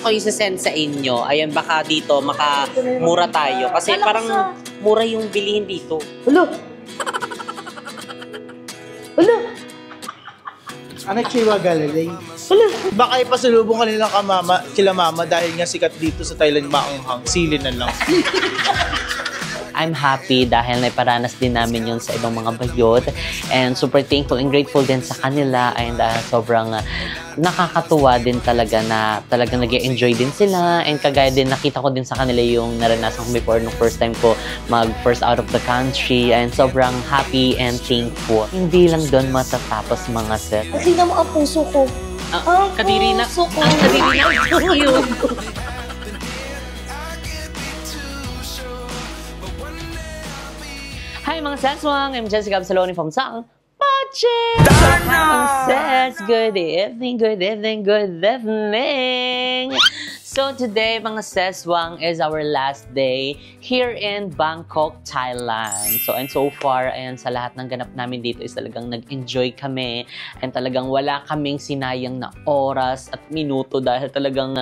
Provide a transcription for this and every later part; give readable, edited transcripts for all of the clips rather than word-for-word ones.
ako i-send sa inyo. Ayan, baka dito makamura tayo. Kasi parang mura yung bilihin dito. Hello! Hello! Ano Chiwa Galilei? Hello! Baka ipasalubong kanila kila mama dahil nga sikat dito sa Thailand maanghang. Sili na lang. I'm happy dahil naiparanas din namin yun sa ibang mga bayot. And super thankful and grateful din sa kanila. And sobrang nakakatuwa din talaga na talagang nag-enjoy din sila. And kagaya din, nakita ko din sa kanila yung naranasan ko before nung first time ko mag-first out of the country. And sobrang happy and thankful. Hindi lang doon matatapos mga set. Tingnan mo ang puso ko. Kadiri na. Puso ko. Kadiri na. Hi mga Seswang! I'm Jessica Absaloni from Sang Pache! Good evening, good evening, good evening! So today mga Seswang is our last day here in Bangkok, Thailand. So far, ayan, sa lahat ng ganap namin dito is talagang nag-enjoy kami and talagang wala kaming sinayang na oras at minuto dahil talagang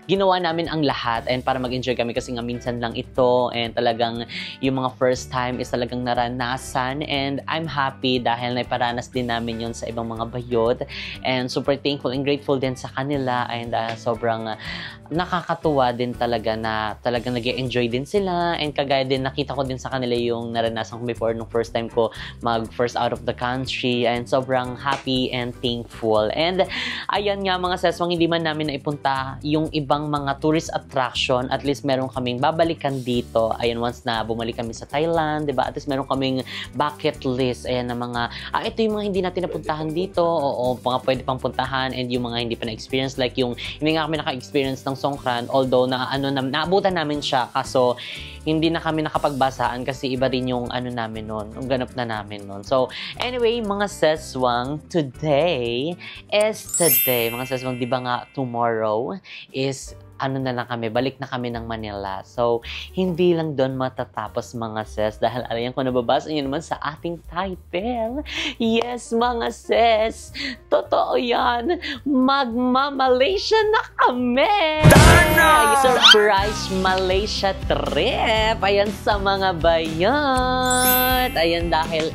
ginawa namin ang lahat and para mag-enjoy kami kasi nga minsan lang ito and talagang yung mga first time is talagang naranasan and I'm happy dahil naiparanas din namin yun sa ibang mga bayot and super thankful and grateful din sa kanila and sobrang nakakatuwa din talaga na talagang nag-enjoy din sila and kagaya din nakita ko din sa kanila yung naranasan ko before nung first time ko mag-first out of the country and sobrang happy and thankful and ayan nga mga Seswang, hindi man namin naipunta yung ibang mga tourist attraction, at least meron kaming babalikan dito. Ayan, once na bumalik kami sa Thailand, diba? At least meron kaming bucket list. Ayan, na mga, ito yung mga hindi natin napuntahan dito, o mga pwede pang puntahan, and yung mga hindi pa na-experience, like yung, hindi nga kami naka-experience ng Songkran, although naabutan namin siya, kaso hindi na kami nakapagbasaan kasi iba rin yung namin nun, yung ganap na namin nun. So, anyway, mga Seswang, today, mga Seswang, di ba nga, tomorrow is na lang kami, balik na kami ng Manila. So, hindi lang doon matatapos mga Ses dahil alayan ko nababasa nyo naman sa ating title. Yes, mga Ses, totoo yan. Magma-Malaysia na kami! Surprise Malaysia trip! Ayan sa mga bayot! Ayan dahil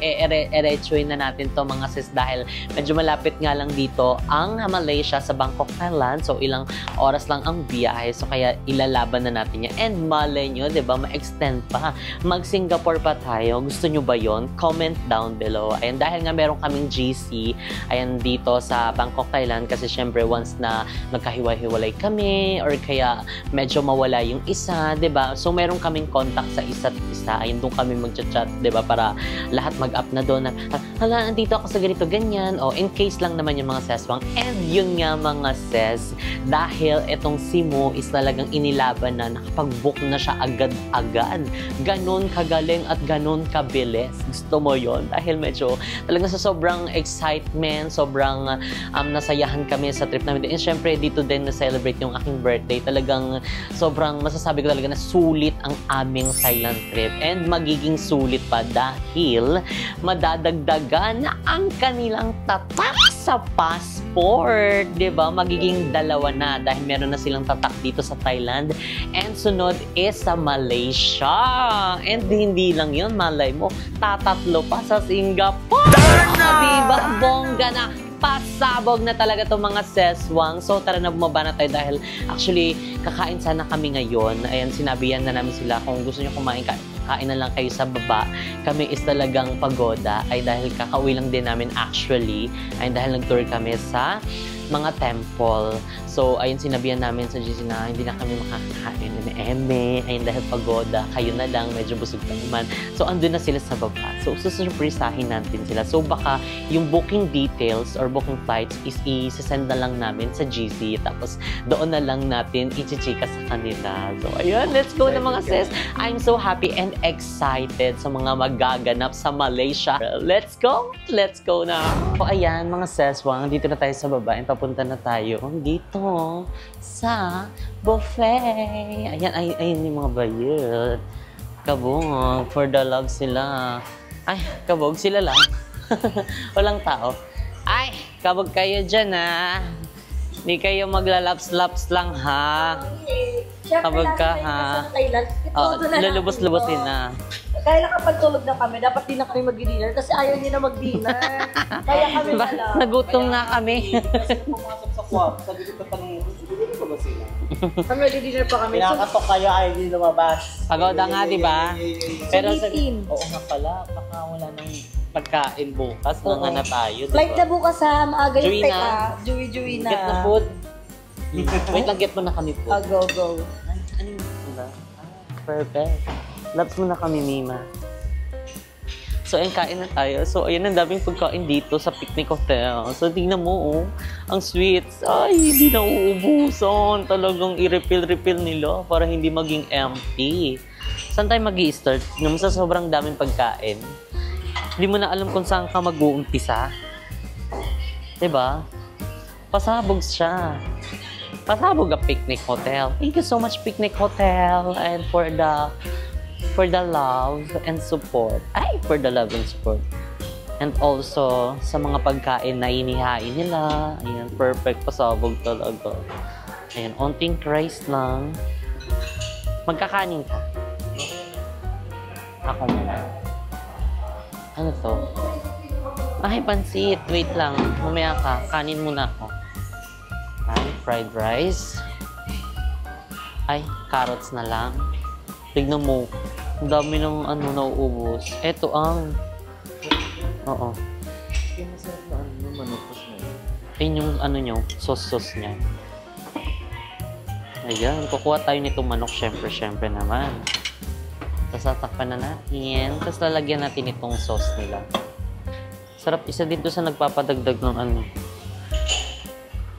eretsuin na natin to mga Ses dahil medyo malapit nga lang dito ang Malaysia sa Bangkok, Thailand. So, ilang oras lang ang biyahe. So, kaya ilalaban na natin yan. And malay nyo, diba, ma-extend pa. Mag-Singapore pa tayo. Gusto nyo ba yon? Comment down below. Ayan, dahil nga meron kaming GC, ayan, dito sa Bangkok, Thailand. Kasi syempre, once na nagkahiwa-hiwalay kami, or kaya medyo mawala yung isa, diba? So, meron kaming contact sa isa't isa. Ayan, doon kami mag-chat, diba? Para lahat mag-up na doon. Hala, nandito ako sa ganito, ganyan. O, in case lang naman yung mga Seswang. And yun nga, mga Ses, dahil itong Simo is talagang inilaban na nakapag-book na siya agad-agad. Ganon kagaling at ganon kabilis. Gusto mo yon? Dahil medyo talagang sa sobrang excitement, sobrang nasayahan kami sa trip namin. And syempre dito din na-celebrate yung aking birthday. Talagang sobrang masasabi ko talaga na sulit ang aming Thailand trip. And magiging sulit pa dahil madadagdagan ang kanilang tatak sa passport. Diba? Magiging dalawa na dahil meron na silang tatak dito sa Thailand and sunod is sa Malaysia. And hindi lang yun, malay mo, tatatlo pa sa Singapore. Diba? Bongga na. Pasabog na talaga itong mga Seswang. So, tara na bumaba na tayo dahil actually, kakain sana kami ngayon. Ayan, sinabihan na namin sila kung gusto nyo kumain, kain na lang kayo sa baba. Kami is talagang pagoda ay dahil kakauwi lang din namin actually. Ay dahil nag-tour kami sa mga temple. So, ayun, sinabihan namin sa GC na hindi na kami makakakain ni Eme. Ayun, dahil pagoda, kayo na lang, medyo busog pa naman. So, andun na sila sa baba. So, susurprisahin natin sila. So, baka yung booking details or booking flights is i-send na lang namin sa GC. Tapos, doon na lang natin i-chika sa kanila. So, ayun, let's go na mga Ses. I'm so happy and excited sa mga magaganap sa Malaysia. Let's go! Let's go na! So, ayan, mga Seswang, dito na tayo sa baba and papunta na tayo dito sa buffet. Ayan, ayun yung mga bayot. Kabog, for the love sila. Ay, kabog sila lang. Walang tao. Ay, kabog kayo dyan, ha. Hindi kayo maglalaps-laps lang, ha? Siyempre, Kabag ka, lagi ha? tayo sa Thailand. Oh, Ito na lang. lulubos-lubosin na. Kaya kapag tulog na kami, dapat di na kami mag-dinner kasi ayaw niya na mag-dinner. Kaya kami na lang. Nagutom na kami. Pumasok sa kwarto, sabi ko tanong, hindi ko ba sila? Kami mag-dinner pa kami. Pinakatok kayo, ayaw din lumabas. Pagoda nga, di ba? Pero sa... Ulitin. Oo nga pala, baka wala nang pagkain bukas. Nanga na tayo, Flight na bukas ha, maaga yung Joey teka. na. Joey na. Get na food. Wait lang, get mo na kami food. Go. Ano yung ba? Perfect. Loves mo na kami, Mima. So, ayun, kain na tayo. So, ayun, ang daming pagkain dito sa picnic hotel. So, tingnan mo, oh. Ang sweets. Ay, hindi na uubusan. Talagang i-refill nila para hindi maging empty. Saan tayo mag-i-start? Naman sa sobrang daming pagkain. Hindi mo na alam kung saan ka mag-uumpisa. Diba? Pasabog siya. Pasabog ang picnic hotel. Thank you so much, picnic hotel, and for the love and support. Ay, for the love and support. And also, sa mga pagkain na inihain nila. Ayan, perfect. Pasabog talaga. Ayan, onting rice lang. Magkakanin ka. Ako muna. Ano to? Ay, pansit. Wait lang. Mamaya ka. Kanin muna ako. Ay, fried rice. Ay, carrots na lang. Tignan mo. Ang dami ng nauubos. Eto ang... Oo. Kaya masarap na yung manupos mo. Ayun yung nyo, sauce niya. Ayan, kukuha tayo nitong manok. Syempre naman. Tapos tatakpan na natin. Tapos lalagyan natin itong sauce nila. Sarap. Isa dito sa nagpapadagdag ng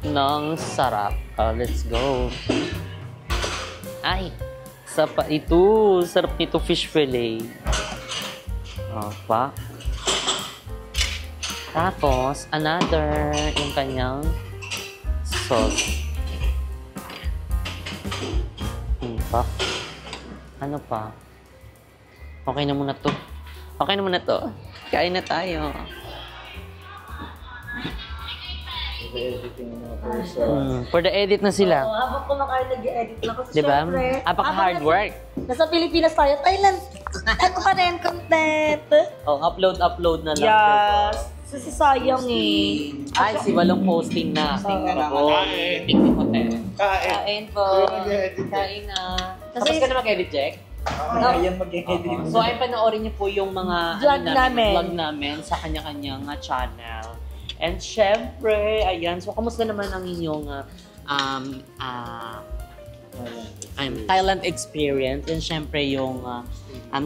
ng sarap. Let's go. Ay! Sapa ito. Sarap nito fish fillet. Pa. Tapos, another yung kanyang sauce. Pa. Ano pa? Okay na muna to. Okay na muna to. Kain na tayo. For the edit na sila. Habang kumakain, nag-edit na kasi Diba? syempre. Apaka-hard work. Nasa Pilipinas tayo, Thailand. Ano pa rin, content. Oh, upload na lang. Yes. Kasi sayang eh. Ay, si Walong posting na. Posting na Oo. naman. Picnic hotel. Kain po. Kain na. Kasi- Tapos ka na mag-edit, Jack? Ayan mag-edit. So, ay panoorin niyo po yung mga vlog namin sa kanya-kanyang channel. And syempre, ayan. So, kamusta naman ang inyong Thailand experience? And syempre, yung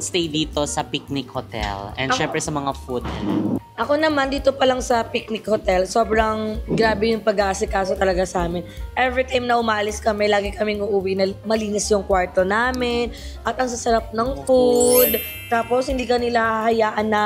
stay dito sa picnic hotel. And syempre, sa mga food nila. Ako naman, dito pa lang sa picnic hotel, sobrang grabe yung pag-aasikaso talaga sa amin. Every time na umalis kami, lagi kaming uuwi na malinis yung kwarto namin. At ang sasarap ng food. Tapos, hindi ka nila hahayaan na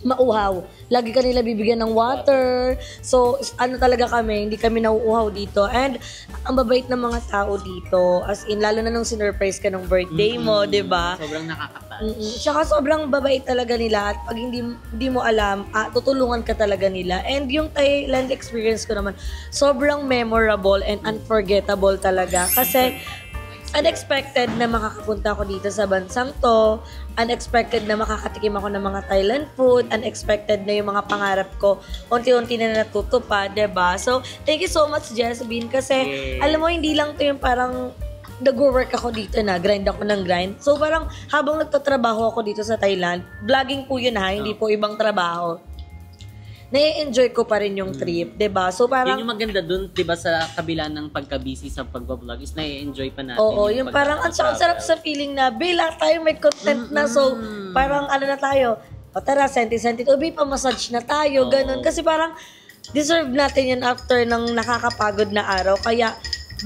mauhaw. Lagi ka nila bibigyan ng water. So, ano talaga kami, hindi kami nauuhaw dito. And, ang babait ng mga tao dito. As in, lalo na nung sinurprise ka ng birthday mo, di ba? Sobrang nakaka-touch. Tsaka sobrang babait talaga nila. At pag hindi mo alam, tutulungan ka talaga nila. And yung Thailand experience ko naman, sobrang memorable and unforgettable talaga. Kasi, unexpected na makakapunta ako dito sa bansang to. Unexpected na makakatikim ako ng mga Thailand food. Unexpected na yung mga pangarap ko. Unti-unti na natutupad, diba? So, thank you so much, Jessbean. Kasi, alam mo, hindi lang to yung parang nag-work ako dito na, grind ako ng grind. So, parang habang nagtatrabaho ako dito sa Thailand, vlogging po yun ha, hindi po ibang trabaho. Na-enjoy ko pa rin yung trip, 'di ba? So parang yun yung maganda dun, 'di ba, sa kabila ng pagka-busy sa pagba-vlog is na-enjoy pa natin. Oo, yung parang ang sarap sa feeling na bila tayo may content na, so parang ano na tayo, o tara, senti-senti, ubi pa massage na tayo, ganun. Kasi parang deserve natin yan after ng nakakapagod na araw. Kaya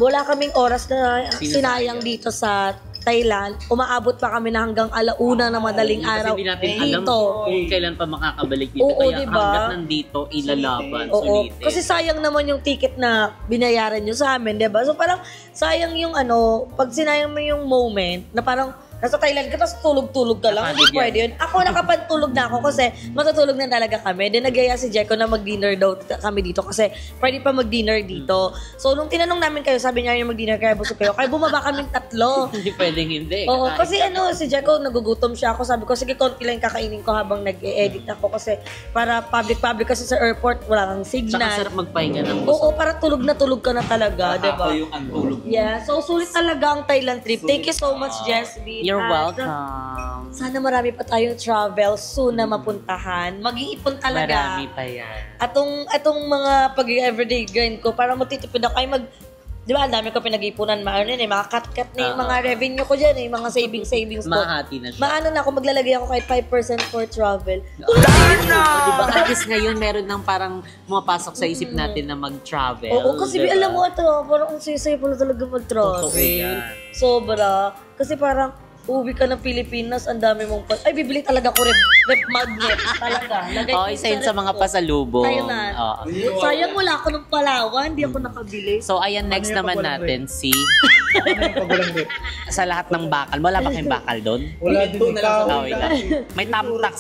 wala kaming oras na sinayang dito sa Thailand. Umaabot pa kami na hanggang alauna na madaling araw Kasi hindi natin alam dito. kung kailan pa makakabalik dito. Oo, Kaya diba? hanggat nandito, ilalaban, Oo, sulitin. kasi sayang naman yung ticket na binayaran nyo sa amin, 'di ba? So parang sayang yung pag sinayang mo yung moment na parang nasa Thailand ka, tapos tulog-tulog ka lang. Hindi pwede yun. Ako nakapantulog na ako kasi matutulog na talaga kami. Then nagaya si Jeko na mag-dinner daw kami dito kasi pwede pa mag-dinner dito. So nung tinanong namin kayo, sabi niya yung mag-dinner kaya busog kayo. Kaya bumaba kaming 3. Hindi pwedeng hindi. Oo, kasi si Jeko nagugutom siya ako. Sabi ko, sige, konti lang kakainin ko habang nag-e-edit ako kasi para public kasi sa airport wala kang signal. Saka sarap magpahinga ng Oo, para tulog na tulog ka na talaga, di ba? Yung antulog. Yeah, so sulit talaga ang Thailand trip. Thank you so much, Jesby. You're At welcome. sana marami pa tayong travel soon na mapuntahan. Mag-iipon talaga. Marami pa yan. Atong mga pag-everyday grind ko, para magtitipid ako ay di ba, ang dami ko pinag-ipunan, mga cut-cut na yung mga revenue ko dyan, yung mga savings ko. Mahati na siya. Maano na ako, maglalagay ako kahit 5% for travel. Diba, at least ngayon meron nang parang pumapasok sa isip natin na mag-travel. Oo, kasi diba? alam mo ito, parang ang sisay pala talaga mag-travel. Totoo yan. Sobra. Kasi parang, uwi ka ng Pilipinas, ang dami mong ay, bibili talaga ko rep magnet. Talaga. Lagay Oo, ko isa yun sa rep mga ko. pasalubong. Tayo na. Oo. Sayang wala ako ng Palawan, hindi ako nakabili. So, ayan, next yung naman pag walang natin si Ano yung pag walang rep? sa lahat ng bakal. Wala ba kayong bakal doon? Wala din ikaw. Oh, wait lang. May tamtax.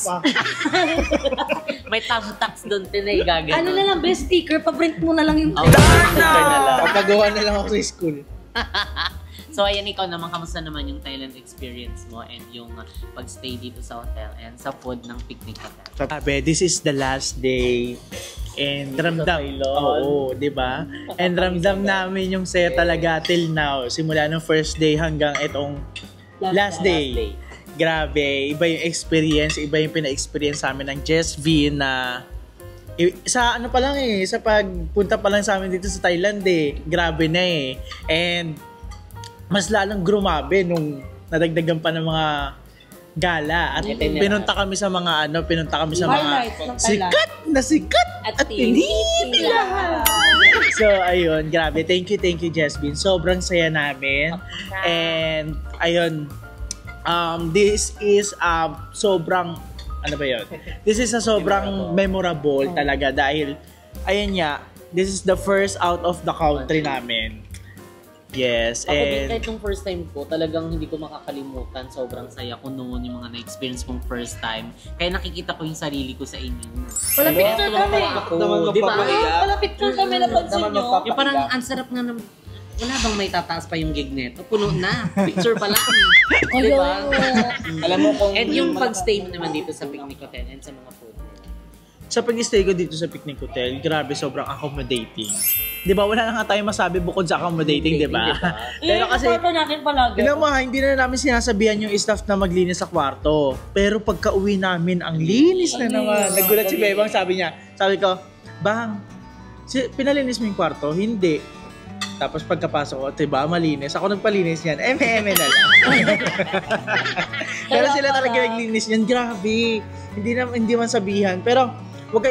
May tamtax doon, tinay gagawin. Ano na lang, best sticker, pa-print mo na lang yung Papagawa na lang ako sa school. So, ayan, ikaw naman, kamusta naman yung Thailand experience mo and yung pag-stay dito sa hotel and sa food ng picnic hotel? Sabi, this is the last day. And ramdam, oo, di ba? And ramdam namin yung saya talaga till now. Simula nung first day hanggang itong last day. Grabe, iba yung experience, iba yung pina-experience sa amin ng Jess V na sa ano pa lang sa pagpunta pa lang sa amin dito sa Thailand grabe na And mas lalong grumabe nung nadagdagan pa ng mga gala at pinunta kami sa mga highlights ng Thailand. sikat at hindi lahat. So ayun, grabe, thank you Jesbin, sobrang saya namin. And ayun, this is sobrang ano ba yun? This is a sobrang memorable talaga dahil ayun nga, this is the first out of the country namin. Yes, Ako din, and kahit nung first time ko, talagang hindi ko makakalimutan. Sobrang saya ko noon, yung mga na-experience kong first time. Kaya nakikita ko yung sarili ko sa inyo. Wala picture kami. Di ba? Wala picture kami, napansin nyo. Yung parang ang sarap nga ng... Wala bang may tataas pa yung gig neto? Puno na. Picture pa lang. Di ba? Alam mo kung... And yung pag-stay mo naman dito sa picnic hotel and sa mga food. sa pag-stay ko dito sa picnic hotel, grabe, sobrang accommodating. Di ba, wala na nga tayong masabi bukod sa accommodating, di ba? Pero kasi, natin palagi. tignan mo ha, hindi na namin sinasabihan yung staff na maglinis sa kwarto. Pero pagka uwi namin, ang linis na naman. Nagulat si Bebang, sabi ko, Bang, pinalinis mo yung kwarto? Hindi. Tapos pagkapasok ko, diba, malinis. Ako nagpalinis yan. Eme na lang. Pero sila talaga naglinis yan. Grabe. Hindi man sabihan. Pero, Huwag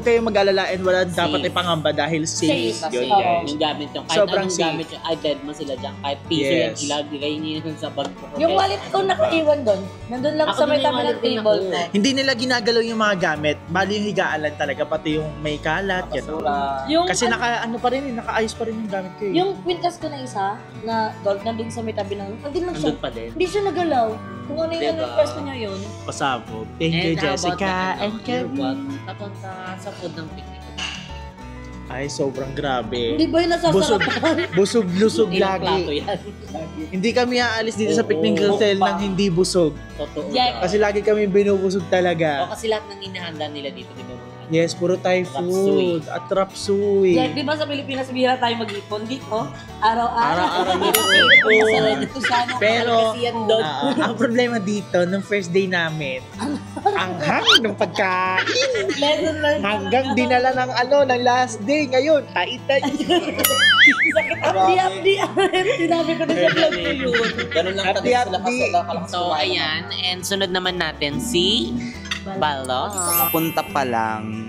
kayo mag-alala and wala dapat ipangamba dahil safe yun, guys. Yung gamit yung kahit Sobrang anong safe. gamit yung dead mo sila dyan. Kahit piso yan, Yes. ilagay niyo yun sa bag ko. Yung wallet ko nakaiwan doon. Nandun lang Ako sa may din yung tabi ng wallet din table ako. ko. Hindi nila ginagalaw yung mga gamit. Bali yung higaan lang talaga. Pati yung may kalat. Gano'n. Yung, Kasi naka-ayos pa rin yung gamit ko. yung quintas ko na isa, na gold, nandun sa may tabi ng, nandun lang siya. Nandun pa din. Hindi siya nagalaw. Kung ano yung Diba? pwesto niya yun. Pasabog. Thank you, Jessica and Kevin. Tapunta sa food ng picnic. Ay, sobrang grabe. Hindi ba yung nasasarapan? Busog-lusog Ilang plato lagi. yan. Hindi kami aalis dito sa picnic hotel nang hindi busog. Totoo. Yeah. Kasi lagi kami binubusog O talaga. kasi lahat ng inahanda nila dito, di ba? Yes, puro Thai food at rapsuy. Jack, di ba sa Pilipinas, bihira tayo mag-ipon dito? Araw-araw. Araw-araw may Masarap ito sana. Pero, Kasi yan doon. ang problema dito, nung first day namin, ang hang ng pagkain. Lesson learned. Hanggang dinala ng last day. Ngayon, taitay. Sakit abdi-abdi. Sinabi ko na sa vlog ko yun. Ganun lang Abdi, talaga abdi. sila kalakas So, ayan. And sunod naman natin si Balo. Papunta pa lang.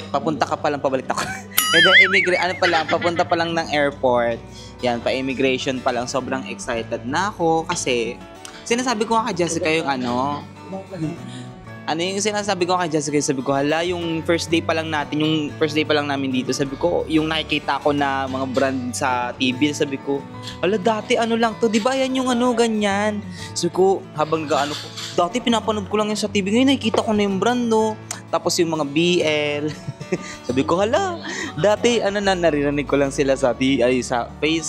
Papunta ka pa lang, pabalik ako. Papunta pa lang ng airport. Yan, pa-immigration pa lang. Sobrang excited na ako kasi sinasabi ko nga kay Jessica yung ano yung sinasabi ko kay Jessica, sabi ko, hala, yung first day pa lang namin dito, sabi ko, yung nakikita ko na mga brand sa TV, sabi ko, hala, dati ano lang to, di ba yan yung ano, ganyan? Sabi ko, habang nag-ano ko, dati pinapanood ko lang yung sa TV, ngayon nakikita ko na yung brand, no? Tapos yung mga BL, sabi ko, hala, dati ano na, naririnig ko lang sila sa face,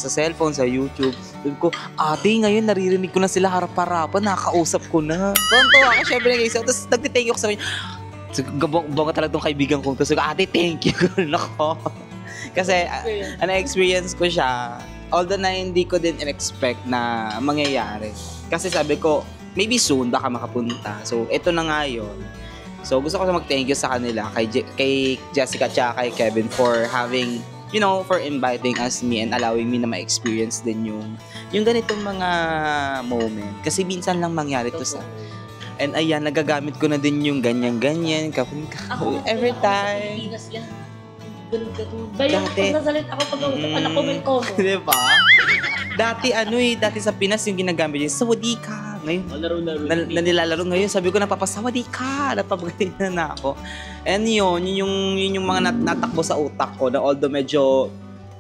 sa cellphone, sa YouTube. Sabi ko, ate, ngayon naririnig ko na sila harap-harapan, nakakausap ko na. Tonto ako, syempre nag-isa. Tapos nagtithank you ko sa kanya. Bunga talaga tong kaibigan kong to. Sabi ko, ate, thank you. Nako. Kasi, na-experience ko siya. Although na hindi ko din in-expect na mangyayari. Kasi sabi ko, maybe soon, baka makapunta. So, ito na nga yun. So, gusto ko mag-thank you sa kanila, kay Jessica at kay Kevin for having, for inviting us, me, and allowing me na ma-experience din yung ganitong mga moment. Kasi minsan lang mangyari to sa... And ayan, nagagamit ko na din yung ganyan-ganyan, every time. Dati. Pagsasalit ako pag-uusap, anak ko may komo. Diba? Dati sa Pinas yung ginagamit yung sawadi ka. Ngayon, na nilalaro ngayon, sabi ko napapasawadi ka, napapagalitan na ako. And yun yung mga natakbo sa utak ko, na although medyo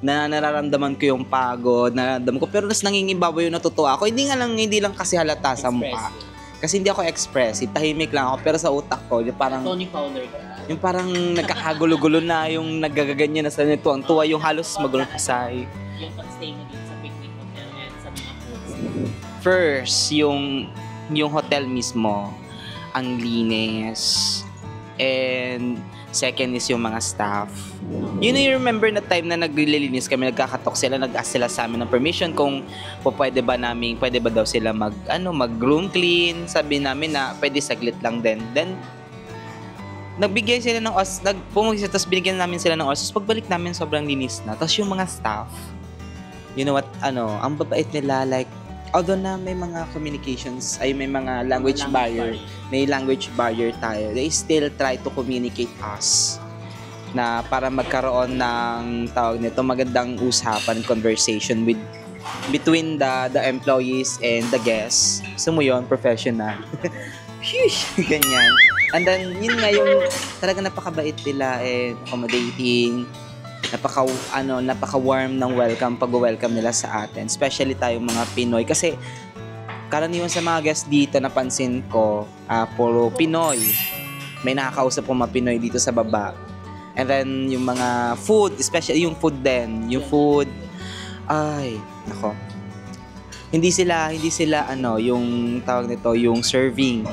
nararamdaman ko yung pagod, nararamdaman ko, pero nas nangingibabaw yung natutuwa ako. Hindi lang kasi halata sa mukha. Kasi hindi ako expressive, tahimik lang ako, pero sa utak ko, yung parang... Tony Fowler ka. Yung parang nagkakagulo-gulo na, yung nagagaganyan na sa tuwang-tuwa, yung halos magulong pasay. Yung pag-stay mo dito sa picnic hotel ngayon sa mga foods. First, yung hotel mismo, ang linis. And second is yung mga staff. You remember na time na naglilinis kami, nagkakatok sila, nag-ask sila sa amin ng permission kung pwede ba daw sila mag-room clean. Sabi namin na pwede saglit lang din. Then, nagbigay sila ng tapos binigyan namin sila ng oras. Tapos pagbalik namin, sobrang linis na. Tapos yung mga staff, you know what, ang babait nila, like, although na may mga communications, may mga language barrier tayo, they still try to communicate us na para magkaroon ng magandang usapan, conversation between the employees and the guests. Gusto mo yun, professional. Ganyan. And then, yun nga yung talaga napakabait nila and accommodating. Napaka-warm ng pag-welcome nila sa atin. Especially tayong mga Pinoy. Kasi, karaniwan sa mga guests dito, napansin ko, puro Pinoy. May nakakausap ko mga Pinoy dito sa baba. And then, yung mga food, especially yung food din. Yung food, nako. Hindi sila yung tawag nito, yung serving.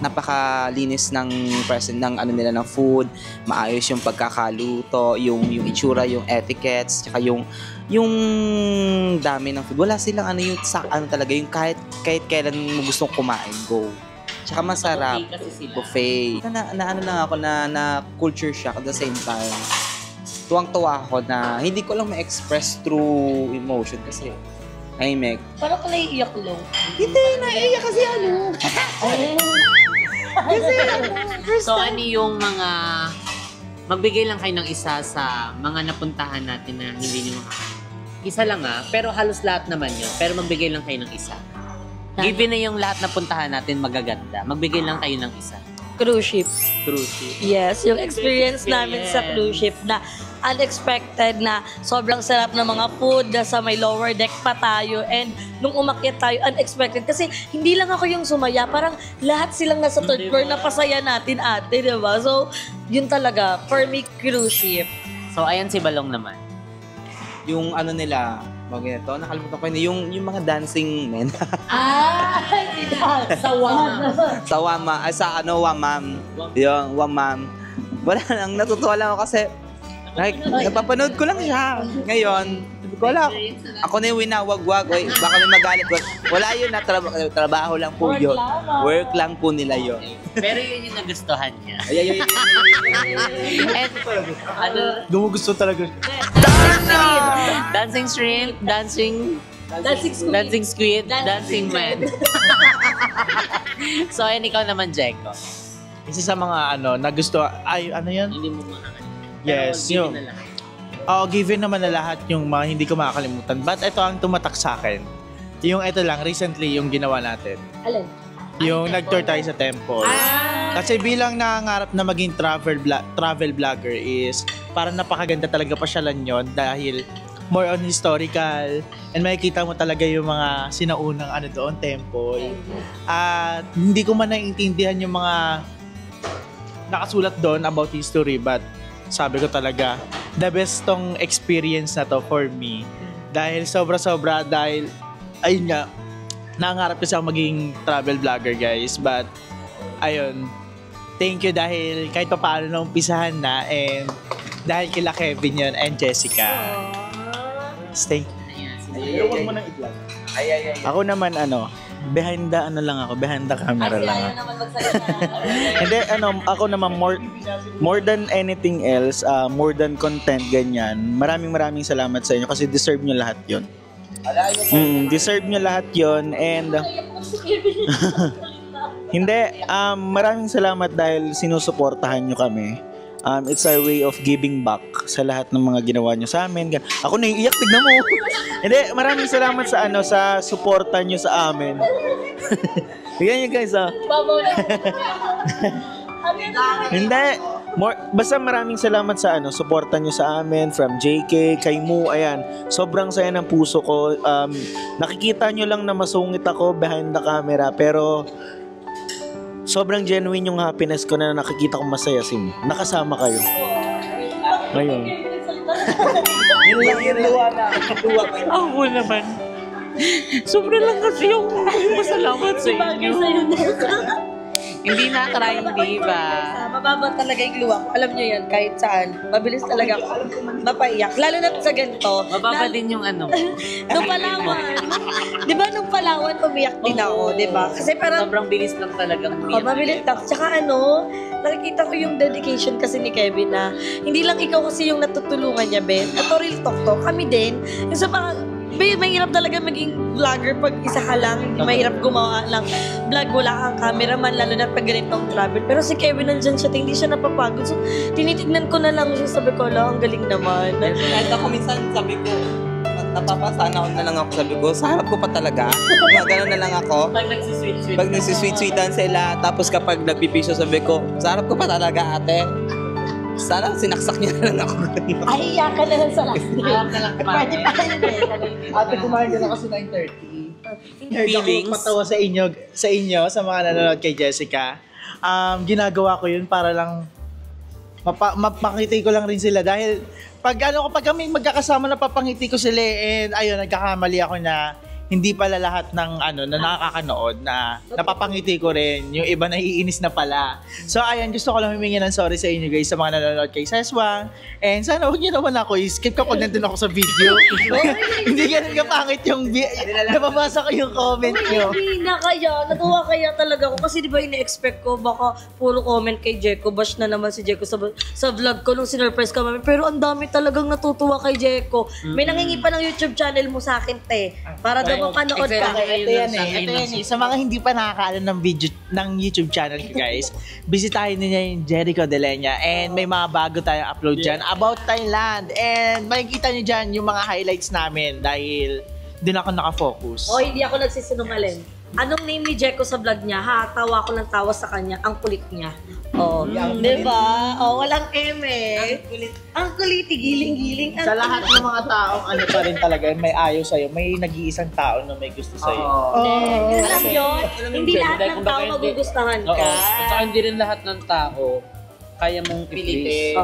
Napakalinis ng present ng nila ng food, maayos yung pagkakaluto, yung itsura, yung etiquettes, tsaka yung dami ng food. Wala silang talaga yung kahit kailan mo gustong kumain, go. Tsaka masarap. Buffet. Lang ako na culture shock at the same time. Tuwang-tuwa ako na hindi ko lang ma-express through emotion kasi Mek. Parang ka naiiyak lang. Hindi, naiiyak kasi So, yung mga... Magbigay lang kayo ng isa sa mga napuntahan natin na hindi nyo makakalimutan. Isa lang pero halos lahat naman yun. Pero magbigay lang kayo ng isa. Given na yung lahat na puntahan natin magaganda, magbigay lang kayo ng isa. Cruise ship. Cruise ship. Yes, yung experience namin sa cruise ship na unexpected na sobrang sarap ng mga food, sa may lower deck pa tayo, and nung umakyat tayo, unexpected. Kasi hindi lang ako yung sumaya, parang lahat silang nasa third floor na pasaya natin ate, diba? So, yun talaga, for me, cruise ship. So, ayan si Balong naman. Yung nakalimutan ko yun, yung mga dancing men. Sa Wamam. Sa Wamam. Wamam. Yung Wamam. Wala lang, natutuwa lang ako kasi napapanood ko lang siya. Ngayon, wala. Ako na yung winawagwag. Baka may magalit. Wala yun na trabaho lang po yun. Work lang po nila yun. Pero yun yung nagustuhan niya. Gumugusto talaga. Dancing shrimp, dancing squid, dancing man. So, ayan, ikaw naman, Jeko. Isa sa mga nagustuhan, yan? Hindi mo makakalimutan. Yes, yung... given naman na lahat yung mga hindi ko makakalimutan. But ito ang tumatak sa akin. Yung ito lang, recently yung ginawa natin. Alin? Yung nag-tour tayo sa temple. Kasi bilang nangangarap na maging travel vlogger is parang napakaganda talaga pasyalan yon dahil more on historical and makikita mo talaga yung mga sinaunang doon, temple. At hindi ko man naiintindihan yung mga nakasulat doon about history, but sabi ko talaga, the best tong experience na to for me. Dahil sobra-sobra, dahil ayun nga, nangangarap kasi ako maging travel vlogger, guys. But ayun, thank you dahil kahit pa paano naumpisahan na, and dahil kila Kevin yun and Jessica. Thank you. Huwag mo nang i-vlog. Ako naman behind the camera lang ako. Hindi, ako naman more than anything else, more than content, ganyan. Maraming salamat sa inyo kasi deserve nyo lahat yun. Deserve nyo lahat yun, and hindi, maraming salamat dahil sinusuportahan nyo kami. It's our way of giving back sa lahat ng mga ginawa nyo sa amin. Ako naiiyak, tignan mo. Hindi, maraming salamat sa suporta nyo sa amin. Tignan nyo guys, Hindi, basta maraming salamat sa suporta nyo sa amin from JK, kay Mu, ayan. Sobrang saya ng puso ko. Nakikita nyo lang na masungit ako behind the camera, pero sobrang genuine yung happiness ko na nakikita ko masaya nakasama kayo. Ngayon. Yun luwa na. Ako naman. Sobra lang kasi yung masalamat sa inyo. Hindi na-try, di ba? Mababa talaga yung luwa ko. Alam nyo yan, kahit saan. Mabilis talaga mapaiyak. Lalo na sa ganito. Mababa din yung Nung Palawan. Di ba nung Palawan, umiyak din ako, di ba? Kasi parang sobrang bilis lang talaga umiyak. mabilis lang. Tsaka nakikita ko yung dedication kasi ni Kevin na hindi lang ikaw kasi yung natutulungan niya, Ben. At real talk to, kami din. Yung sa mahirap talaga maging vlogger pag isa ka lang. Mahirap gumawa ng vlog, wala kang cameraman, lalo na pag ganitong travel. Pero si Kevin nandyan siya, hindi siya napapagod. So, tinitignan ko na lang siya, sabi ko, ang galing naman. Kahit ako minsan sabi ko, napapasana ko na lang ako, sabi ko, sa harap ko pa talaga. Gano'n na lang ako. Pag nagsisweet-sweetan sila, tapos kapag nagpipiso, sabi ko, sa harap ko pa talaga, ate. Sana sinaksak niya na lang ako. Ay, iyakan na lang sa last day. Iyak na lang pa. Pwede pa rin Ate, kumain ka na kasi 9:30. Feelings? Ako patawa sa inyo, sa mga nanonood kay Jessica. Ginagawa ko yun para lang mapangiti ko lang rin sila dahil pag kami magkakasama, napapangiti ko sila, and ayun, nagkakamali ako na hindi pala lahat ng na nakakanood na napapangiti ko rin. Yung iba naiinis na pala. So ayan, gusto ko lang humingi ng sorry sa inyo guys, sa mga nanonood kay Seswang. And sana huwag niyo naman ako i-skip kapag nandun ako sa video. Hindi ganun kapangit yung nababasa ko yung comment nyo. Hindi na kaya. Natuwa kaya talaga ako. Kasi di ba ini-expect ko baka puro comment kay Jeko. Bash na naman si Jeko sa vlog ko nung sinurprise ka mami. Pero ang dami talagang natutuwa kay Jeko. May nangingi pa ng YouTube channel mo sa akin, te. Para daw mapanood ka. Ito yan eh. Sa mga hindi pa nakakaalam ng YouTube channel ko guys, bisitahin niyo yung Jericho De Leña, and may mga bago tayong upload dyan about Thailand, and makikita niyo dyan yung mga highlights namin dahil din ako nakafocus. Hindi ako nagsisinungaling. Anong name ni Jeko sa vlog niya? Tawa ko ng tawa sa kanya. Ang kulit niya. Diba? Walang eme. Ang kulit, giling-giling. Sa lahat ng mga taong pa rin talaga, may ayaw sa'yo, may nag-iisang tao na may gusto sa'yo. Alam yun, hindi lahat ng tao magugustahan ka. At saka hindi rin lahat ng tao kaya mong pilitin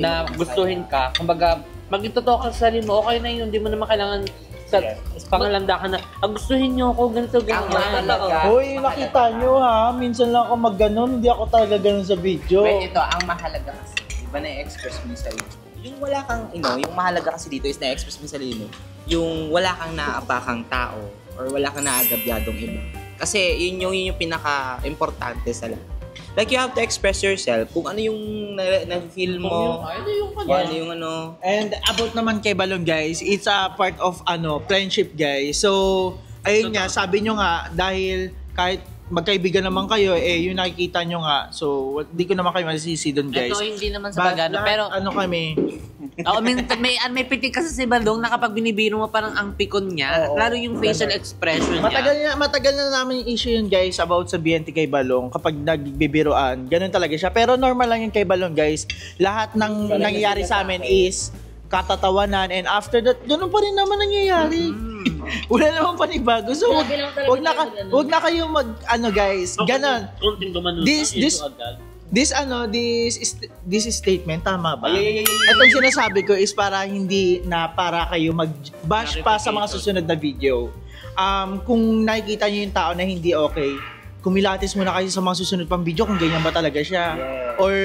na gustuhin ka. Kumbaga, maging totoo ka sa sarili mo, okay na yun, hindi mo naman kailangan sa pangalanda ka na, gustuhin nyo ako, ganito, ganyan. Hoy, nakita nyo ha, minsan lang ako mag-ganon, hindi ako talaga ganon sa video. Wait, ito, ang mahalaga kasi, di ba na-express mo yung sarili? Yung wala kang, yung mahalaga kasi dito is na-express mo yung sarili mo, yung wala kang naapakang tao, or wala kang naagabyadong iba. Kasi yun yung pinaka-importante sa lahat. Like, you have to express yourself kung ano yung na-feel mo. And about naman kay Balong guys, it's a part of friendship guys. So, ayun nga, sabi nyo nga, dahil kahit magkaibigan naman kayo, yung nakikita nyo nga. So, di ko naman kayo masisisi doon, guys. Ito hindi naman sa pagano, pero kami. may pitik kasi si Balong na kapag binibiro mo parang ang pikon niya, lalo yung facial expression niya. Matagal na namin yung issue yun, guys, about sa BNT kay Balong kapag nagbibiroan. Ganun talaga siya. Pero normal lang yung kay Balong, guys. Lahat ng nangyayari sa amin is katatawanan, and after that, ganun pa rin naman nangyayari. Wala naman panibago. So, wag na kayo guys. Ganun. This statement, tama ba? Itong sinasabi ko is para hindi na para kayo mag-bash pa sa mga susunod na video. Kung nakikita nyo yung tao na hindi okay, kumilatis muna kayo sa mga susunod pang video kung ganyan ba talaga siya. Or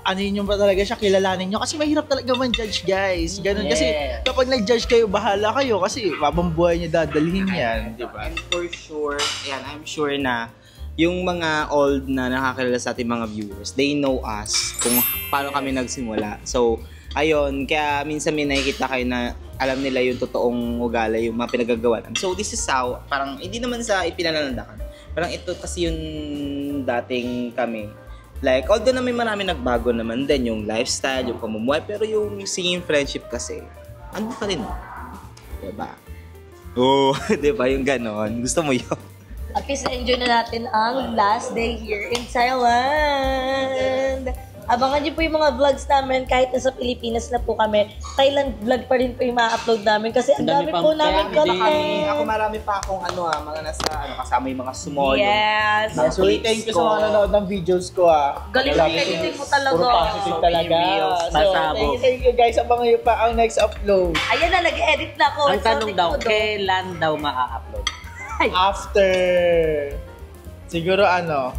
anuin nyo ba talaga siya, kilalanin nyo. Kasi mahirap talaga man-judge, guys. Ganun. Kasi kapag nag-judge kayo, bahala kayo. Kasi mabang buhay nyo dadalhin yan. Diba? And for sure, I'm sure na yung mga old na nakakilala sa ating mga viewers, they know us kung paano kami nagsimula. So, ayun, kaya minsan may nakikita kayo na alam nila yung totoong ugali, yung mga pinagagawa. So, this is how, parang hindi naman sa ipinalandakan. Parang ito kasi yung dating kami. Like, although na may marami nagbago naman din, yung lifestyle, yung pamumuhay, pero yung singing friendship kasi, ano pa rin? Diba? Oh, diba? Yung ganon. Gusto mo yun? At least enjoy na natin ang last day here in Thailand. Abangan niyo po yung mga vlogs namin kahit nasa Pilipinas na po kami. Thailand vlog pa rin po yung ma-upload namin kasi ang dami po namin content. Ako marami pa akong mga nasa kasama yung mga small. Yes. So, thank you sa mga nanonood ng videos ko. Galing yung editing mo talaga. Puro positive talaga. So, thank you guys. Abangan nyo pa ang next upload. Ayan na, nag-edit na ako. Ang tanong daw, kailan daw maa-upload? After, siguro mga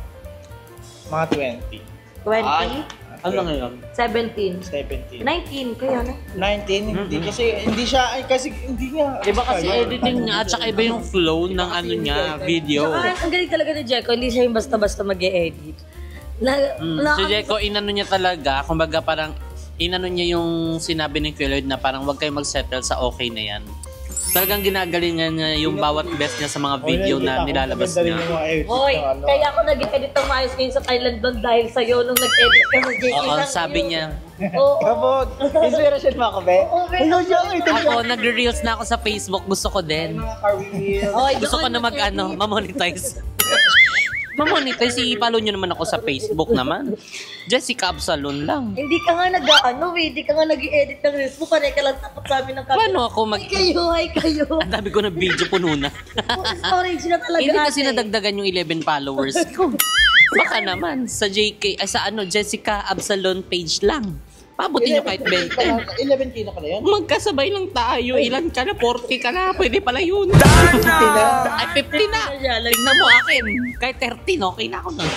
20. 20? Ano ngayon? 17. 17. 19, kaya na. 19, hindi. Kasi hindi nga. Iba kasi editing niya at saka iba yung flow ng niya, video. Ang galing talaga ni Jeko, hindi siya yung basta-basta mag-e-edit. Si Jeko, inano niya talaga, kumbaga parang inano niya yung sinabi ni Lloyd na parang wag kayo mag-settle sa okay na yan. Talagang ginagalingan niya yung bawat best niya sa mga video na nilalabas niya. Hoy, kaya ako nag-edit ng maayos ngayon sa Thailand doon dahil sa'yo nung nag-edit ka ng JK. Oo, sabi niya. Oo. Kapot, inspiration mo ako, be? Ako, nagre-reels na ako sa Facebook. Gusto ko din. Gusto ko na ma-monetize. Ma-monetize, i-follow nyo naman ako sa Facebook naman. Jessica Absalon lang. Hindi ka nga hindi ka nga nag-i-edit ng reels mo. Pare ka lang takot sa amin ng camera. Paano ako Hi kayo. Ang dami ko na video, puno na. Storage na talaga. Hindi kasi nadagdagan yung 11 followers ko. Baka naman, sa Jessica Absalon page lang. Pabuti nyo kahit 20. 11K na pala yan? Magkasabay lang tayo. Ilan ka na? 40 ka na. Pwede pala yun. Ay, 50 na. Tignan mo akin. Kahit 13, okay na ako nun.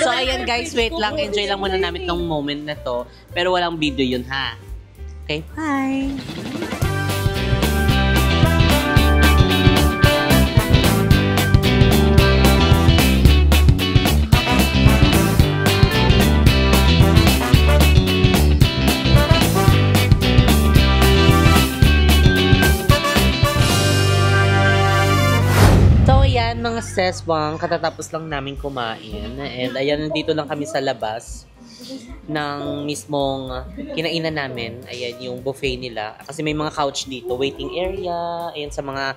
So, ayan guys, wait lang. Enjoy lang muna namin tong moment na to. Pero walang video yun, ha? Okay, bye! Mga seswang, katatapos lang namin kumain. And ayan, nandito lang kami sa labas ng mismong kinainan namin. Ayan, yung buffet nila. Kasi may mga couch dito, waiting area. Ayan, sa mga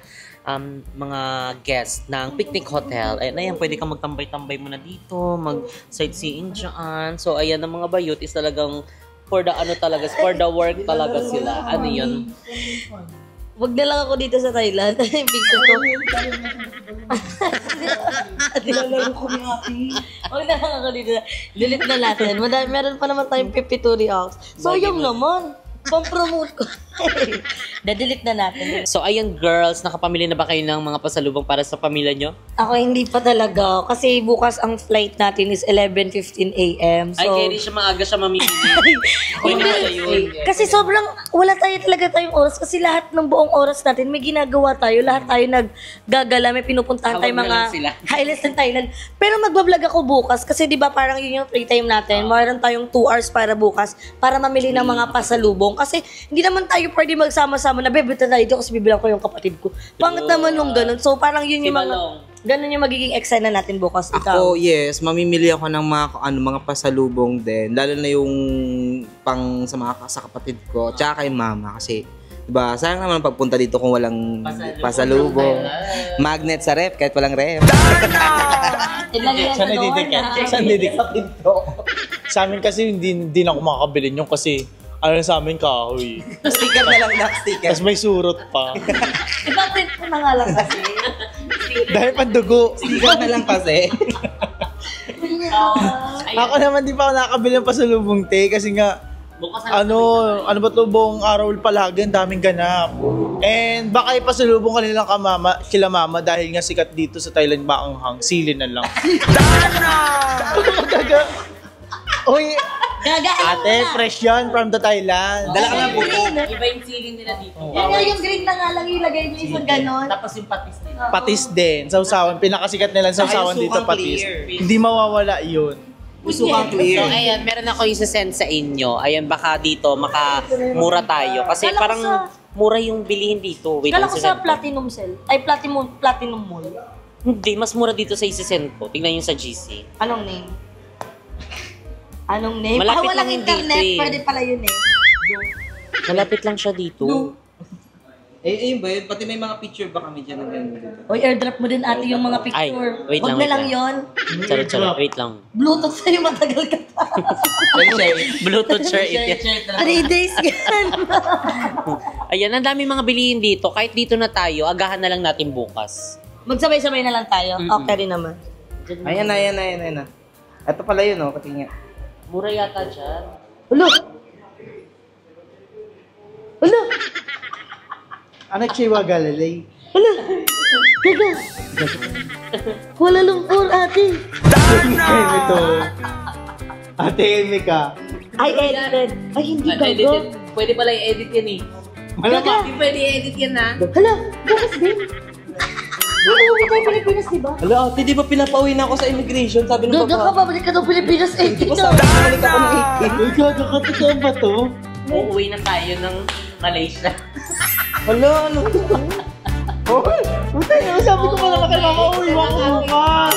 guests ng picnic hotel. Ayan, pwede kang magtambay-tambay muna dito, mag-sightseeing dyan. So, ayan, ang mga bayot is talagang for the for the work talaga sila. Ano yun? Wag na lang ako dito sa Thailand. Picture ko. Nilalaro ko ni Ate. Wag na lang ako dito. Delete na natin. Meron pa naman tayong 52 reacts. So, yung naman. Pang-promote ko. Na-delete na natin. So, ayun girls, nakapamili na ba kayo ng mga pasalubong para sa pamilya nyo? Ako hindi pa talaga. Kasi bukas ang flight natin is 11:15 a.m. So, ay, kaya siya maaga siya mamili. Pwede na yun. Kasi sobrang, wala talaga tayong oras. Kasi lahat ng buong oras natin, may ginagawa tayo. Lahat tayo naggagala, may pinupuntahan tayo mga highlights ng Thailand. Pero magbablog ako bukas. Kasi di ba parang yun yung free time natin. Mayroon tayong 2 hours para bukas para mamili ng mga pasalubong. Kasi hindi naman tayo pwede magsama-sama na bebenta tayo dito kasi bibilang ko yung kapatid ko. Pangit naman nung ganun. So parang yun yung mga... Ganun yung magiging eksena natin bukas. Ako, Ikaw. yes, mamimili ako ng mga pasalubong din. Lalo na yung pang sa kapatid ko, tsaka kay mama. Kasi, diba, sayang naman pagpunta dito kung walang pasalubong. Magnet sa ref, kahit walang ref. Saan nadidikat ito? Sa amin kasi hindi na ako makakabilin yung kasi sa amin kahoy. Sticker na lang, sticker. Tapos may surot pa. Bakit ko na nga lang kasi? Dahil pandugo. Sticker na lang kasi. Ako naman di pa ako nakakabili ng pasalubong te kasi nga ano ba to buong araw palagi ang daming ganap. And baka ipasalubong kanilang kila mama dahil nga sikat dito sa Thailand maanghang, sili na lang. Uy, ate, fresh yan from the Thailand. Dala ka ng buto. Iba yung feeling nila dito. Yung green na nga lang ilagay niyo isang ganon. Tapos yung patis nila. Patis din, sausawan. Pinakasikat nila sausawan Ay, dito sukang patis. clear. Hindi mawawala yun. Gusto kang So, clear. ayan, meron ako isa-send sa inyo. Ayan, baka dito makamura tayo. Kasi Kala ko parang sa- mura yung bilihin dito. Wait, Kala lang, ko isa-send sa Platinum Cell. Ay, Platinum Mall. Hindi, mas mura dito sa isa-send ko. Tingnan yung sa GC. Anong name? Anong name? Malapit walang lang yung internet. dito eh. Pwede pala yun eh. Malapit lang siya dito. Ayun ba yun? Pati may mga picture ba kami dyan ng ganun dito? Oy, airdrop mo din ate yung mga Ay, picture. wait Wag lang, na wait lang lang. yun. Charot, wait lang. Bluetooth sa'yo matagal ka pa. Bluetooth shirt it. 3 days yan. Ayan, ang dami mga bilihin dito. Kahit dito na tayo, agahan na lang natin bukas. Magsabay-sabay na lang tayo. Okay rin naman. Ayan na. Ito pala yun, oh. Kasi nga. Mura yata dyan. Ulo! Ulo! Ano Chiwa Galilei? Ulo! Gaga! Kuala Lumpur, ate. Ito. Ate Emika. Ay, edited. Ay, hindi gago. Pwede pala i-edit yan eh. Malamang. Hindi pwede i-edit yan ha. Hala, gagas din. Uuwi tayo Pilipinas, di ba? Hala, ate, di ba pinapauwi na ako sa immigration? Sabi ng Gaga ka, babalik ka daw Pilipinas 18 na. Balik ako ng 18. Uy, gaga ka, totoo ba to? Uuwi na tayo ng Malaysia. Hala, ano? Sabi ko pala kay mama, uy, ako bukas.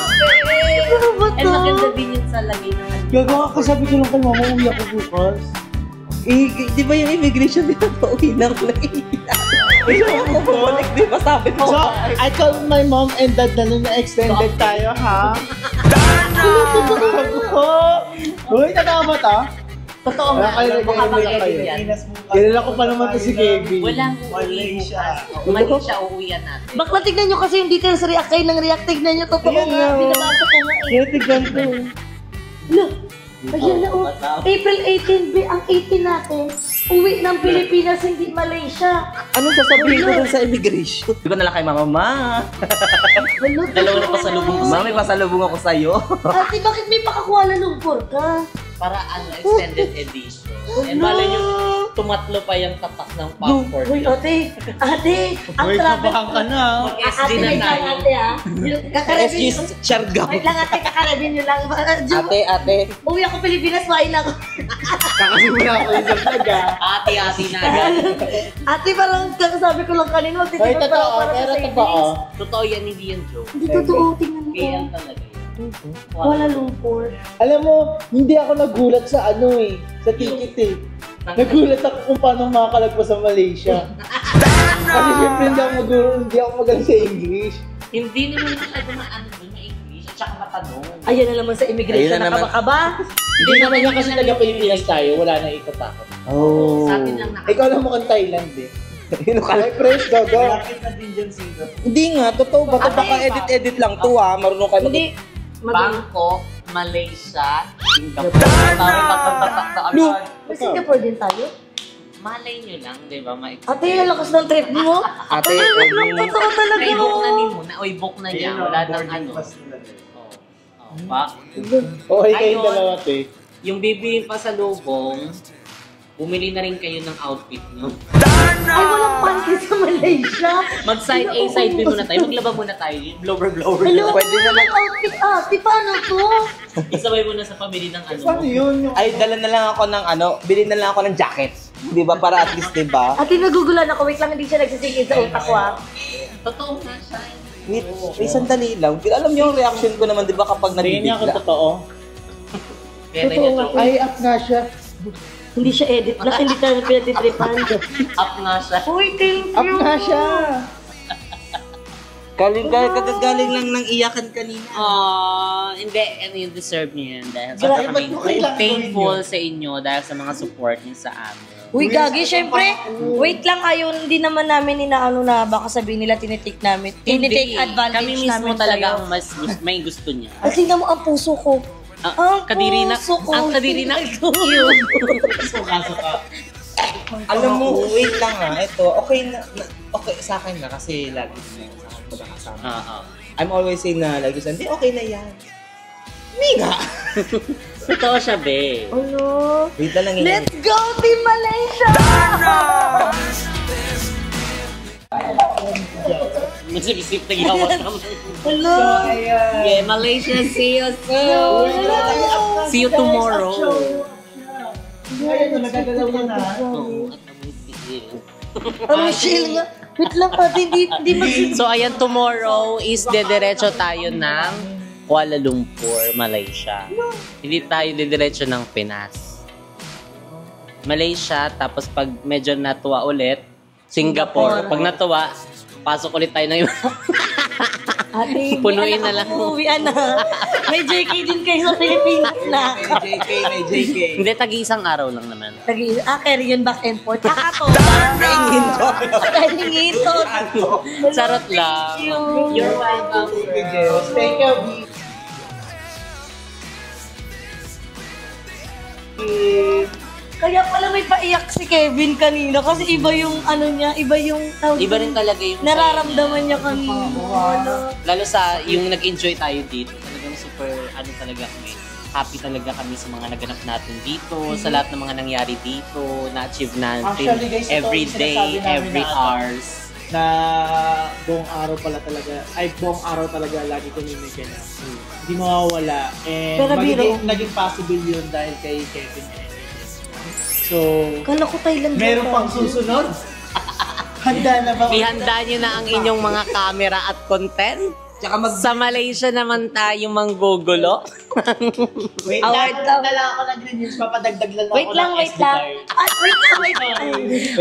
Ano ba And maganda din yun sa lagay ng Gaga ka, sabi ko lang kay mama, uwi ako bukas. Di ba yung immigration pinapauwi na ako ng 18? Ay, ako bumalik, di ba? Sabi mo. So, I called my mom and dad na nung na-extended tayo, ha? Uy, totoo ba to? Totoo nga. Baka mag-edit yan. Kilala ko pa naman to si Kevin. Walang Malaysia. Malaysia uuwian natin. Bakla, tignan nyo kasi yung details react kayo ng react. Tignan nyo, totoo Ayan nga. na, oh. Binabasa ko nga eh. Kaya tignan ko. Hala, ayan na oh. April 18, ang 18 natin. Uwi ng Pilipinas, hindi Malaysia. Anong sasabihin ko dun sa immigration? Di ba na lang kay mama, ma? Hala, Dalawa na pasalubong ko Ma, may pasalubong ako sa'yo. ate, bakit may pakakuala Lumpur ka? para extended edition. And malay nyo, tumatlo pa yung tatak ng popcorn. Uy, ate, ang Uy, travel. kabahan ka na. Mag-SD Ate, na wait lang tayo. ate ha. Kakarebin. Excuse, Siargao. Wait lang ate, kakarebin nyo lang. Ate. Uwi ako Pilipinas, wain ako. Kakasimula ako yung sa vlog, ah. Ate na agad. Ate, parang kakasabi ko lang kanina. Hoy, totoo, pero totoo. Totoo yan, hindi yan joke. Hindi totoo, tingnan mo. PL talaga yan. Kuala Lumpur. Alam mo, hindi ako nagulat sa sa ticket eh. Nagulat ako kung paano makakalagpas sa Malaysia. Kasi syempre hindi ako magaling sa English. Hindi naman masyado maano doon, ma-English, at saka matanong. Ayan na naman sa immigration Ayun na na naman. kabakaba. Hindi naman yan kasi taga-Pilipinas tayo, wala nang ikatakot. Oh. Sa atin lang Ikaw lang mukhang Thailand eh. Sino ka? Ay, fresh, gaga. Hindi nga, totoo ba? Ate, Baka edit lang to ha. Marunong kayo Hindi. Bangkok, Malaysia, Singapore. Tawag May Singapore din tayo. Malay nyo lang, di ba? Ate, ang lakas ng trip mo. Ate, Totoo talaga. Book na ni muna. Oy, book na niya. Wala nang ano. Pa. Okay kayong Ayun. dalawa, te. Yung bibilin pa sa lubong, bumili na rin kayo ng outfit nyo. Ay, walang panty sa Malaysia. Mag-side A, side B muna tayo. Maglaba muna tayo. Yung blower. Hello, Pwede wala naman. ng outfit. Ate, paano to? Isabay mo na sa pamili ng ano mo. Paano yun? ay, dala na lang ako ng bilhin na lang ako ng jackets. Di ba? Para at least, di ba? Ate, nagugulan ako. Wait lang, hindi siya nagsisingin sa utak ko ah. Totoo nga siya. Wait, sandali lang. Alam niyo yung reaction ko naman, di ba, kapag Tingin niya kung nabibigla? totoo. Totoo nga. Ay, up nga siya. Hindi siya edit lang, hindi tayo pinatitripan. Up nga siya. Uy, thank you! Up nga siya. Galing lang ng iyakan kanina. Hindi, and you deserve niyo yan dahil Grabe, sa ba't mo kailangan thankful gawin sa inyo dahil sa mga support niyo sa amin. Uy, gagi, syempre, wait lang, ayun, hindi naman namin inaano na baka sabihin nila tinitake namin. Tinitake advantage Kami mismo namin talaga sa'yo. ang mas may gusto niya. At tingnan mo ang puso ko. Ang Kadiri na, puso ko. ang kadiri na Suka-suka. Alam mo, wait lang ito, okay sa akin na kasi lagi na sa akin magkakasama. I'm always saying na lagi sa hindi, okay na yan. Hindi nga. Totoo siya, be. Ano? Wait lang yan. Let's go, Team Malaysia! Masip-isip na gawa naman. Hello! Yeah, Malaysia, see you soon. See you tomorrow. Ayun, nagagalaw niya na. Ang chill nga. Wait lang, hindi mag- So, ayan, tomorrow is dediretso tayo ng Kuala Lumpur, Malaysia. Hindi tayo dediretso ng Pinas. Malaysia, tapos pag medyo natuwa ulit, Singapore. Pag natuwa, pasok ulit tayo ng Ate, Punuin na lang. Umuwian na. May JK din kayo sa Pilipinas na. May JK. Hindi, tag-iisang araw lang naman. Carry yun back and forth. Kakato. Kahingito. Charot lang. You're welcome. Thank you, Kaya pala may paiyak si Kevin kanina kasi iba yung ano niya, iba yung Iba rin talaga yung nararamdaman niya kanina. lalo sa yung nag-enjoy tayo dito. Talagang super, talaga kami. Happy talaga kami sa mga naganap natin dito, sa lahat ng mga nangyari dito, na-achieve natin Actually, guys, ito every yung day, sinasabi namin every na hours. na buong araw talaga lagi kami may ganap. Hindi mawawala. And Pero naging possible yun dahil kay Kevin. So, Kala ko Thailand. meron pang susunod. Handa na ba? Ihanda nyo na ang inyong mga camera at content. Tsaka Sa Malaysia naman tayo manggugulo. Wait Award lang. daw. Dala ako ng green news. Papadagdag lang ako Wait lang. SD card. Wait lang.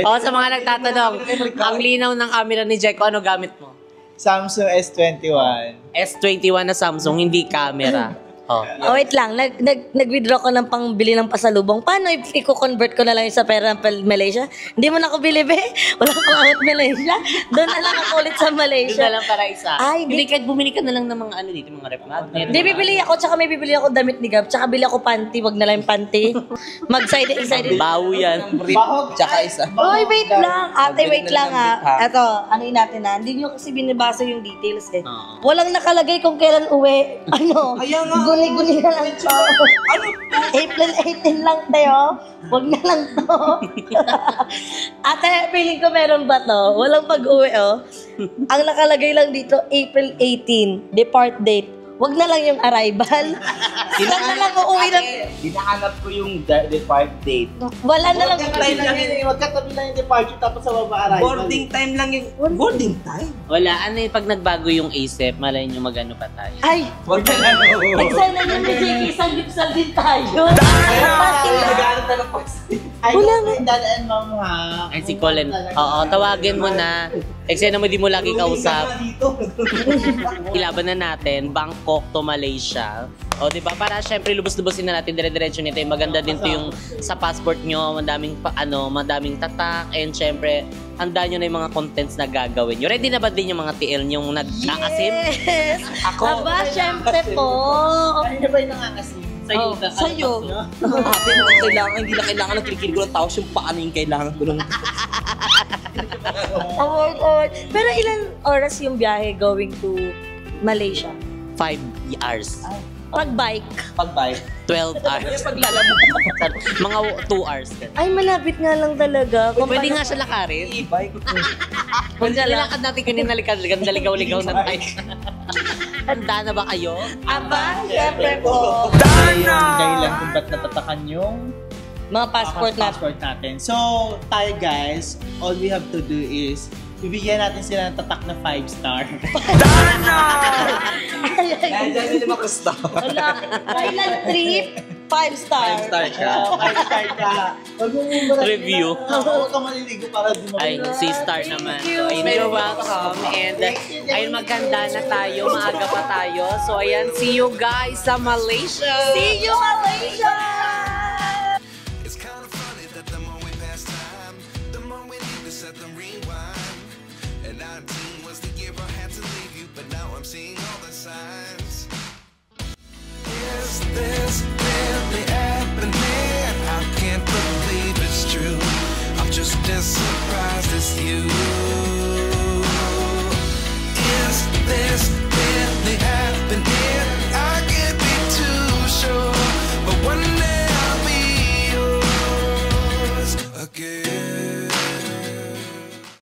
O, sa mga nagtatanong, ang linaw ng camera ni Jeko, ano gamit mo? Samsung S21. S21 na Samsung, hindi camera. Oh. Oh, wait lang. Nag-withdraw ko ng pangbili ng pasalubong. Paano if i-convert ko na lang yung sa pera ng Malaysia? Hindi mo na ako bili, be. Wala akong angat Malaysia. Doon na lang ako ulit sa Doon Malaysia. na lang para isa. Ay, Hindi, kahit bumili ka na lang ng mga dito, mga rep magnet. Hindi, bibili ako. Tsaka may bibili ako damit ni Gab. Tsaka bili ako panty. Wag na lang yung panty. Mag-side. Bawo yan. Bahog. Tsaka isa. Uy, wait lang. Ate, wait lang ha. ha. Eto, ano yun natin ha. Hindi nyo kasi binibasa yung details eh. Oo. Walang nakalagay kung kailan uwi. Ano? Kaya nga. Guni-guni na lang to. Ano? April 18 lang tayo. Wag na lang to. Ate, feeling ko meron ba to? Walang pag-uwi oh. Ang nakalagay lang dito, April 18, depart date. Wag na lang yung arrival. Saan na lang uuwi ng... Dinahanap ko yung depart date. Wala na lang. Magkatabi lang yun. Magkatabi lang yung departure tapos sa baba arrival. Boarding time lang yung... Boarding time? Wala, pag nagbago yung isip, malay nyo magano pa tayo. Ay, Huwag na lang. nagsana na ni Jake, isang lipsal din tayo. Nag-aaral tayo ng pagsin. Ay, Wala wala na. Dalaan mo ha. Ay, si Colin. Oo, tawagin mo na. Eksena mo di mo lagi kausap. Ilaban na natin, Bangkok to Malaysia. O, di ba? Para syempre lubos-lubosin na natin dire-diretso nito. Maganda din to yung sa passport nyo, madaming tatak, and syempre, handa nyo na yung mga contents na gagawin nyo. Ready na ba din yung mga TL nyo nag-aasim? Yes! Ako. Aba, syempre po. Ano ba yung nangangasin? Oh, sa'yo. Ate, hindi na kailangan ng kilikili ko ng tao yung paano yung kailangan ko ng... Oh. Pero ilan oras yung biyahe going to Malaysia? 5 hours. Pag-bike. Pag-bike. 12 hours. Paglalamog. Mga 2 hours. Ay, malapit nga lang talaga. Pwede nga siya lakarin. E-bike. Kung nilakad natin kanina naligaw-ligaw na tayo. Handa na ba kayo? Aba, syempre po. Yung dahilan kung ba't natatakan yung Mga passport natin. passport natin. So, tayo guys, all we have to do is bibigyan natin sila ng tatak na 5-star. Dahil dyan sila makusta. Wala. Thailand trip, 5 star. 5-star siya. 5-star ka. Huwag mo muna Review. Huwag ka maliligo para di Ay, C-star naman. So, ayun, you're welcome. And ayun, maganda na tayo. Maaga pa tayo. So, ayan, see you guys sa Malaysia. See you, Malaysia! It's kind of funny that the more we pass time, the more we need to set them rewind. And 19 was the year I had to leave you, but now I'm seeing all the signs. Is this really happening? I can't believe it's true. I'm just as surprised as you.